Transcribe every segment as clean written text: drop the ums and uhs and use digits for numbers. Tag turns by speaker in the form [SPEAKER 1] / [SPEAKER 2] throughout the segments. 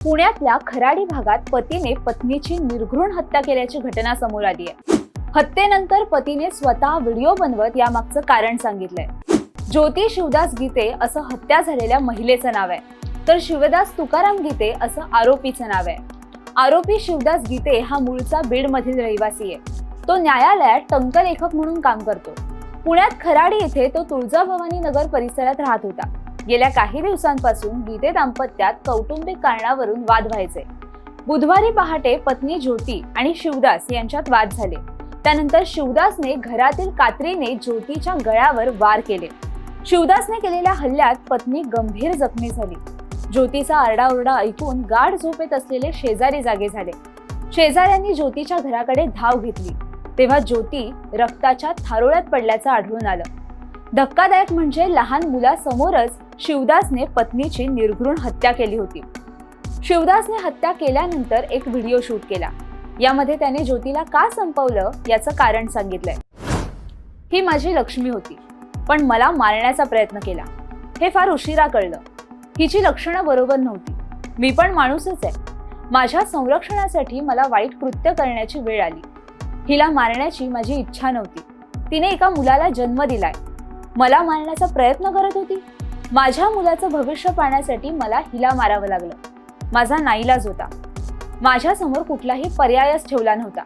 [SPEAKER 1] पुण्यातल्या खराडी भागात पतीने पत्नीची निर्घृण हत्या केल्याची घटना समोर आली आहे। हत्येनंतर पतीने स्वतः व्हिडिओ बनवत यामागचं कारण सांगितलंय। ज्योती शिवदास गीते असं हत्या झालेल्या महिलेचं नाव आहे, तर शिवदास तुकाराम गीते असं आरोपीचं नाव आहे। आरोपी शिवदास गीते हा मूळचा बीडमधील रहिवासी आहे। तो न्यायालयात टंकलेखक म्हणून काम करतो। पुण्यात खराडी येथे तो तुळजाभवानी नगर परिसरात राहत होता। गेल्या काही दिवसांपासून गीते दाम्पत्यात कौटुंबिक कारणावरून वाद व्हायचे। बुधवारी पहाटे पत्नी ज्योती आणि शिवदास यांच्यात वाद झाले। त्यानंतर शिवदासने घरातील कात्रीने ज्योतीच्या गळ्यावर वार केले। शिवदासने केलेल्या हल्ल्यात पत्नी गंभीर जखमी झाली। ज्योतीचा आरडाओरडा ऐकून गाढ झोपेत असलेले शेजारी जागे झाले। शेजाऱ्यांनी ज्योतीच्या घराकडे धाव घेतली, तेव्हा ज्योती रक्ताच्या थारोळ्यात पडल्याचं आढळून आलं। धक्कादायक म्हणजे लहान मुलासमोरच शिवदासने पत्नीची निर्घृण हत्या केली होती। शिवदासने हत्या केल्यानंतर एक व्हिडिओ शूट केला। यामध्ये त्याने ज्योतीला का संपवलं याचं कारण सांगितलंय। ही माझी लक्ष्मी होती, पण मला मारण्याचा प्रयत्न केला। हे फार उशिरा कळलं। हिची लक्षणं बरोबर नव्हती। मी पण माणूसच आहे। माझ्या संरक्षणासाठी मला वाईट कृत्य करण्याची वेळ आली। हिला मारण्याची माझी इच्छा नव्हती। तिने एका मुलाला जन्म दिलाय। मला मारण्याचा प्रयत्न करत होती। माझ्या मुलाचं भविष्य पाहण्यासाठी मला हिला मारावं लागलं। माझा नाईलाज होता। माझ्या समोर कुठलाही पर्यायच ठेवला नव्हता।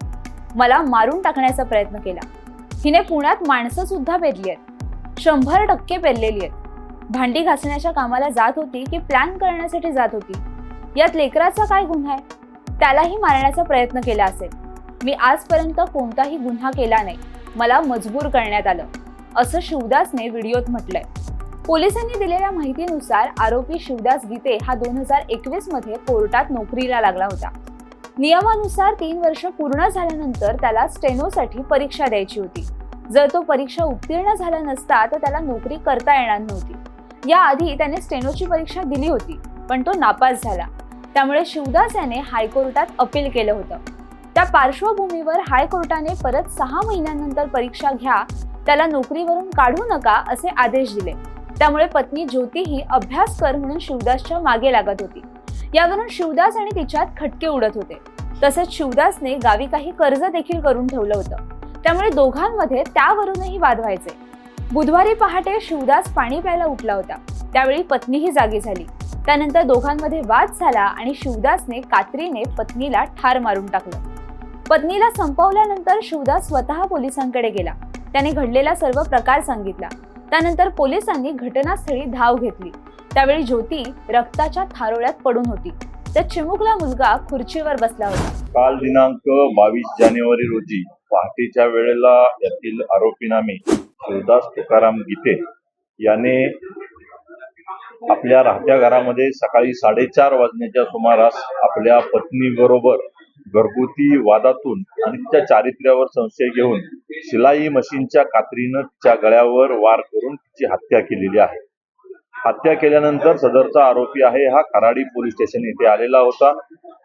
[SPEAKER 1] मला मारून टाकण्याचा प्रयत्न केला। हिने पुण्यात माणसं सुद्धा पेरली आहेत, 100% पेरलेली आहेत। भांडी घासण्याच्या कामाला जात होती की प्लॅन करण्यासाठी जात होती? यात लेकराचा काय गुन्हा आहे? त्यालाही मारण्याचा प्रयत्न केला असेल। मी आजपर्यंत कोणताही गुन्हा केला नाही। मला मजबूर करण्यात आलं, असं शिवदासने व्हिडिओत म्हटलंय। पोलिसांनी दिलेल्या माहितीनुसार आरोपी शिवदास गीते हा 2021 मध्ये कोर्टात नोकरीला लागला होता। नियमानुसार 3 वर्ष पूर्ण झाल्यानंतर त्याला स्टेनोसाठी परीक्षा द्यायची होती। जर तो परीक्षा उत्तीर्ण झाला नसता तर त्याला नोकरी करता येणार नव्हती। याआधी त्याने स्टेनोची परीक्षा दिली होती, पण तो नापास झाला। त्यामुळे शिवदास याने हायकोर्टात अपील केलं होतं। त्या पार्श्वभूमीवर हायकोर्टाने परत 6 महिन्यांनंतर परीक्षा घ्या, त्याला नोकरीवरून काढू नका असे आदेश दिले। त्यामुळे पत्नी ज्योती ही अभ्यास कर म्हणून शिवदासच्या मागे लागत होती। यावरून शिवदास आणि तिच्यात खटके उडत होते। तसेच शिवदासने गावी काही कर्ज देखील करून ठेवलं होतं। त्यामुळे दोघांमध्ये त्यावरूनही वाद व्हायचे। बुधवारी पहाटे शिवदास पाणी प्यायला उठला होता। त्यावेळी पत्नीही जागी झाली। त्यानंतर दोघांमध्ये वाद झाला आणि शिवदासने कात्रीने पत्नीला ठार मारून टाकलं। पत्नीला संपवल्यानंतर शिवदास स्वतः पोलिसांकडे गेला। त्याने घडलेला सर्व प्रकार सांगितला। त्यानंतर पोलिसांनी घटनास्थळी धाव घेतली। त्यावेळी ज्योती रक्ताच्या थारोळ्यात पडून होती, तर चिमुकला मुलगा खुर्चीवर बसला होता।
[SPEAKER 2] काल दिनांक 22 जानेवारी रोजी पहाटेच्या वेळेला यातील आरोपीनामे शिवदास तुकाराम गीते याने आपल्या राहत्या घरामध्ये सकाळी 4:30 वाजण्याच्या सुमारास आपल्या पत्नीबरोबर घरगुती वादातून आणि तिच्या चारित्र्यावर संशय घेऊन शिलाई मशीनच्या कात्रीनं तिच्या गळ्यावर वार करून तिची हत्या केलेली आहे। हत्या केल्यानंतर सदरचा आरोपी आहे हा खराडी पोलीस स्टेशन येथे आलेला होता।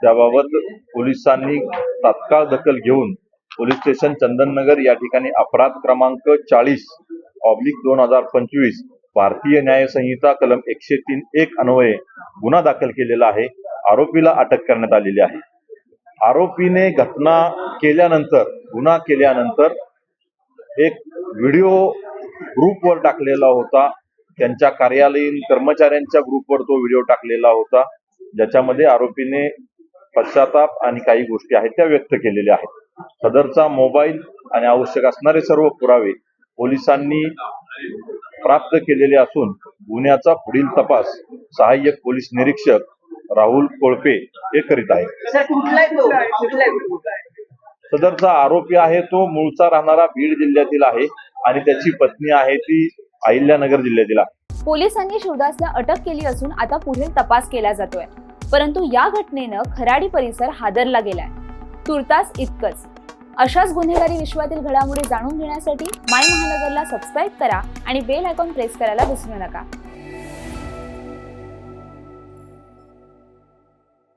[SPEAKER 2] त्याबाबत पोलिसांनी तात्काळ दखल घेऊन पोलीस स्टेशन चंदननगर या ठिकाणी अपराध क्रमांक 40/2025 भारतीय न्याय संहिता कलम 103(1) अन्वये गुन्हा दाखल केलेला आहे। आरोपीला अटक करण्यात आलेली आहे। आरोपीने घटना केल्यानंतर गुन्हा केल्यानंतर एक व्हिडिओ ग्रुपवर टाकलेला होता। त्यांच्या कार्यालयीन कर्मचाऱ्यांच्या ग्रुपवर तो व्हिडिओ टाकलेला होता, ज्याच्यामध्ये आरोपीने पश्चाताप आणि काही गोष्टी आहेत त्या व्यक्त केलेल्या आहेत। सदरचा मोबाईल आणि आवश्यक असणारे सर्व पुरावे पोलिसांनी प्राप्त केलेले असून गुन्ह्याचा पुढील तपास सहाय्यक पोलीस निरीक्षक राहुल कोळपे हे करीत आहेत। सदरचा आरोपी आहे तो मूळचा राहणारा बीड जिल्ह्यातील आहे आणि त्याची पत्नी आहे ती अहिल्यानगर जिल्ह्यातील आहे।
[SPEAKER 1] पोलिसांनी शिवदासला अटक केली असून आता पुढील तपास केला जातोय। परंतु या घटनेनं खराडी परिसर हादरला गेलाय। तुर्तास इतकंच। अशाच गुन्हेगारी विश्वातील घडामोडी जाणून घेण्यासाठी माय महानगरला सबस्क्राईब करा आणि बेल आयकॉन प्रेस करायला विसरू नका।